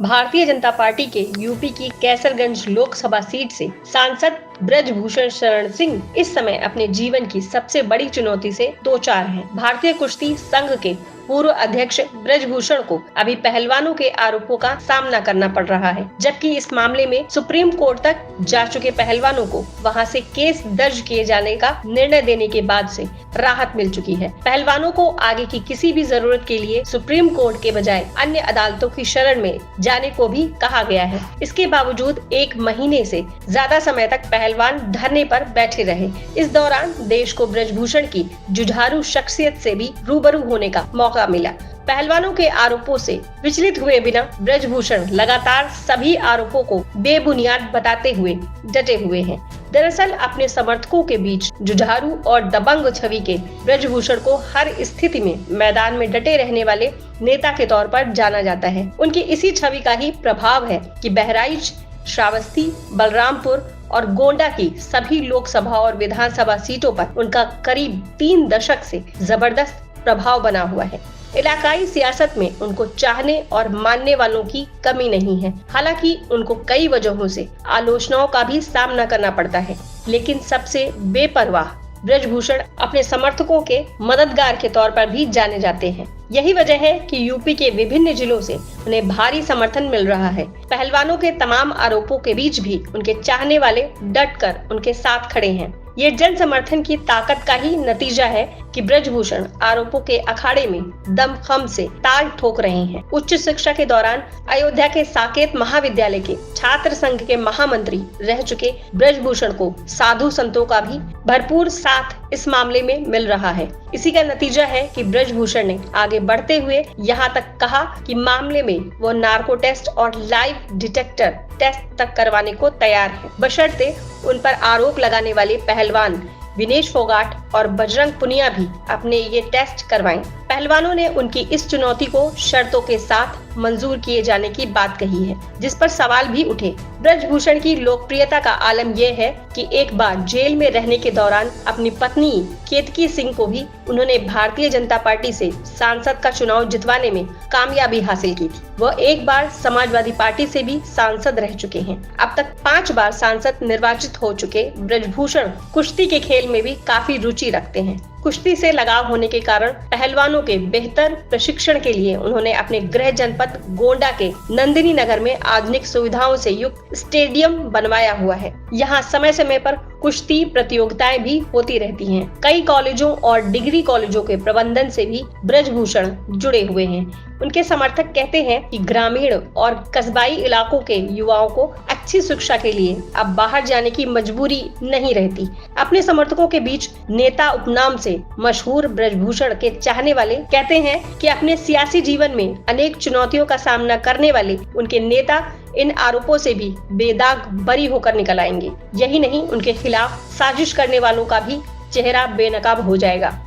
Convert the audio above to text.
Bharatiya Janata party के UP की Kaiserganj Lok Sabha seat से सांसद ब्रजभूषण शरण सिंह इस समय अपने जीवन की सबसे बड़ी चुनौती से दो चार हैं। भारतीय कुश्ती संघ के पूर्व अध्यक्ष ब्रजभूषण को अभी पहलवानों के आरोपों का सामना करना पड़ रहा है, जबकि इस मामले में सुप्रीम कोर्ट तक जा चुके पहलवानों को वहां से केस दर्ज किए जाने का निर्णय देने के बाद से राहत मिल चुकी है। पहलवानों को आगे की किसी भी जरूरत के लिए सुप्रीम कोर्ट के बजाय अन्य अदालतों की शरण में जाने को भी कहा गया है। इसके बावजूद 1 महीने से ज्यादा समय तक पहलवान धरने पर बैठे रहे। इस दौरान देश को ब्रजभूषण की जुझारू शख्सियत से भी रूबरू होने का मौका मिला। पहलवानों के आरोपों से विचलित हुए बिना ब्रजभूषण लगातार सभी आरोपों को बेबुनियाद बताते हुए डटे हुए हैं। दरअसल अपने समर्थकों के बीच जुझारू और दबंग छवि के ब्रजभूषण को हर स्थिति में मैदान में डटे रहने वाले नेता के तौर पर जाना जाता है। उनकी इसी छवि का ही प्रभाव है कि बहराइच, श्रावस्ती, बलरामपुर और गोंडा की सभी लोकसभा और विधानसभा सीटों पर उनका करीब 3 दशक से जबरदस्त प्रभाव बना हुआ है। इलाकाई सियासत में उनको चाहने और मानने वालों की कमी नहीं है। हालांकि उनको कई वजहों से आलोचनाओं का भी सामना करना पड़ता है, लेकिन सबसे बेपरवाह ब्रजभूषण अपने समर्थकों के मददगार के तौर पर भी जाने जाते हैं। यही वजह है कि यूपी के विभिन्न जिलों से उन्हें भारी समर्थन मिल रहा है। पहलवानों के तमाम आरोपों के बीच भी उनके चाहने वाले डटकर उनके साथ खड़े हैं। ये जन समर्थन की ताकत का ही नतीजा है कि ब्रजभूषण आरोपों के अखाड़े में दमखम से ताल ठोक रहे हैं। उच्च शिक्षा के दौरान अयोध्या के साकेत महाविद्यालय के छात्र संघ के महामंत्री रह चुके ब्रजभूषण को साधु संतों का भी भरपूर साथ इस मामले में मिल रहा है। इसी का नतीजा है कि ब्रजभूषण ने आगे बढ़ते हुए यहाँ तक कहा कि मामले में वो नार्को टेस्ट और लाइव डिटेक्टर टेस्ट तक करवाने को तैयार है, बशर्ते उन पर आरोप लगाने वाले पहलवान विनेश फोगाट और बजरंग पुनिया भी अपने ये टेस्ट करवाएं। पहलवानों ने उनकी इस चुनौती को शर्तों के साथ मंजूर किए जाने की बात कही है, जिस पर सवाल भी उठे। ब्रजभूषण की लोकप्रियता का आलम यह है कि एक बार जेल में रहने के दौरान अपनी पत्नी केतकी सिंह को भी उन्होंने भारतीय जनता पार्टी से सांसद का चुनाव जितवाने में कामयाबी हासिल की थी। वह एक बार समाजवादी पार्टी से भी सांसद रह चुके हैं। अब तक 5 बार सांसद निर्वाचित हो चुके ब्रजभूषण कुश्ती के खेल में भी काफी रुचि रखते हैं। कुश्ती से लगाव होने के कारण पहलवानों के बेहतर प्रशिक्षण के लिए उन्होंने अपने गृह जनपद गोंडा के नंदिनी नगर में आधुनिक सुविधाओं से युक्त स्टेडियम बनवाया हुआ है। यहाँ समय समय पर कुश्ती प्रतियोगिताएं भी होती रहती हैं। कई कॉलेजों और डिग्री कॉलेजों के प्रबंधन से भी ब्रजभूषण जुड़े हुए हैं। उनके समर्थक कहते हैं कि ग्रामीण और कस्बाई इलाकों के युवाओं को अच्छी शिक्षा के लिए अब बाहर जाने की मजबूरी नहीं रहती। अपने समर्थकों के बीच नेता उपनाम से मशहूर ब्रजभूषण के चाहने वाले कहते हैं कि अपने सियासी जीवन में अनेक चुनौतियों का सामना करने वाले उनके नेता इन आरोपों से भी बेदाग बरी होकर निकल आएंगे। यही नहीं, उनके खिलाफ साजिश करने वालों का भी चेहरा बेनकाब हो जाएगा।